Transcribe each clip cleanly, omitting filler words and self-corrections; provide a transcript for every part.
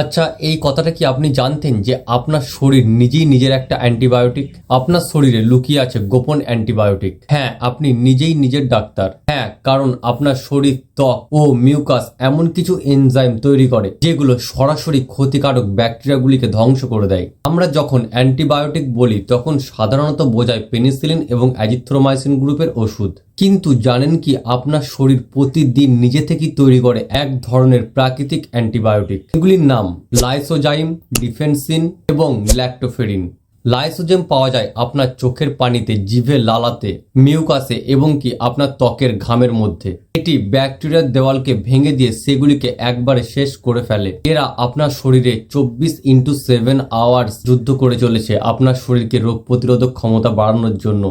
আচ্ছা, এই কথাটা কি আপনি জানতেন যে আপনার শরীর নিজেই নিজের একটা অ্যান্টিবায়োটিক? আপনার শরীরে লুকিয়ে আছে গোপন অ্যান্টিবায়োটিক। হ্যাঁ, আপনি নিজেই নিজের ডাক্তার। হ্যাঁ, কারণ আপনার শরীর ত্বক ও মিউকাস এমন কিছু এনজাইম তৈরি করে যেগুলো সরাসরি ক্ষতিকারক ব্যাকটেরিয়াগুলিকে ধ্বংস করে দেয়। আমরা যখন অ্যান্টিবায়োটিক বলি তখন সাধারণত বোঝায় পেনিসিলিন এবং অ্যাজিথ্রোমাইসিন গ্রুপের ওষুধ। কিন্তু জানেন কি আপনার শরীর প্রতিদিন নিজে থেকেই তৈরি করে এক ধরনের প্রাকৃতিক অ্যান্টিবায়োটিক। এগুলির নাম লাইসোজাইম, ডিফেন্সিন এবং ল্যাক্টোফেরিন। লাইসোজেম পাওয়া যায় আপনার চোখের পানিতে, জিভে, লালাতে, মিউকাসে এবং কি আপনার ত্বকের ঘামের মধ্যে। এটি ব্যাকটেরিয়ার দেওয়ালকে ভেঙে দিয়ে সেগুলিকে একবারে শেষ করে ফেলে। এরা আপনার শরীরে 24x7 আওয়ার্স যুদ্ধ করে চলেছে আপনার শরীরকে রোগ প্রতিরোধক ক্ষমতা বাড়ানোর জন্য,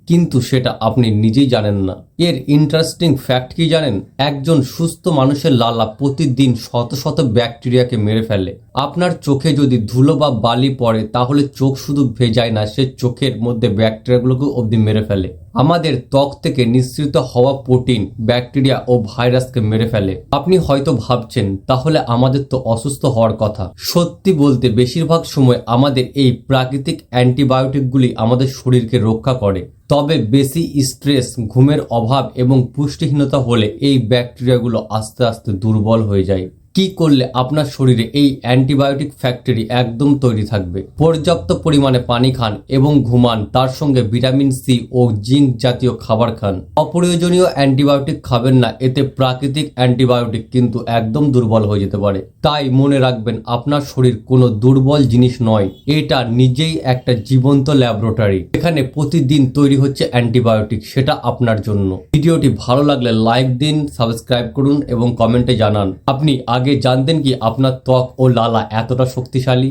কিন্তু সেটা আপনি নিজেই জানেন না। এর ইন্টারেস্টিং ফ্যাক্ট কি জানেন? একজন সুস্থ মানুষের লালা প্রতিদিন শত শত ব্যাকটেরিয়াকে মেরে ফেলে। আপনার চোখে যদি ধুলো বা বালি পড়ে তাহলে চোখ শুধু ভেজায় না, সে চোখের মধ্যে ব্যাকটেরিয়াগুলোকে অবধি মেরে ফেলে। আমাদের ত্বক থেকে নিঃসৃত হওয়া প্রোটিন ব্যাকটেরিয়া ও ভাইরাসকে মেরে ফেলে। আপনি হয়তো ভাবছেন তাহলে আমাদের তো অসুস্থ হওয়ার কথা। সত্যি বলতে বেশিরভাগ সময় আমাদের এই প্রাকৃতিক অ্যান্টিবায়োটিকগুলি আমাদের শরীরকে রক্ষা করে। তবে বেশি স্ট্রেস, ঘুমের অভাব এবং পুষ্টিহীনতা হলে এই ব্যাকটেরিয়াগুলো আস্তে আস্তে দুর্বল হয়ে যায়। কি করলে আপনার শরীরে এই অ্যান্টিবায়োটিক ফ্যাক্টরি একদম তৈরি থাকবে? পর্যাপ্ত পরিমাণে পানি খান এবং ঘুমান, তার সঙ্গে ভিটামিন সি ও জিঙ্ক জাতীয় খাবার খান। অপ্রয়োজনীয় অ্যান্টিবায়োটিক খাবেন না, এতে প্রাকৃতিক অ্যান্টিবায়োটিক কিন্তু একদম দুর্বল হয়ে যেতে পারে। তাই মনে রাখবেন, আপনার শরীর কোনো দুর্বল জিনিস নয়, এটা নিজেই একটা জীবন্ত ল্যাবরেটরি। এখানে প্রতিদিন তৈরি হচ্ছে অ্যান্টিবায়োটিক, সেটা আপনার জন্য। ভিডিওটি ভালো লাগলে লাইক দিন, সাবস্ক্রাইব করুন এবং কমেন্টে জানান আপনি আগে জানতেন কি আপনার ত্বক ও লালা এতটা শক্তিশালী।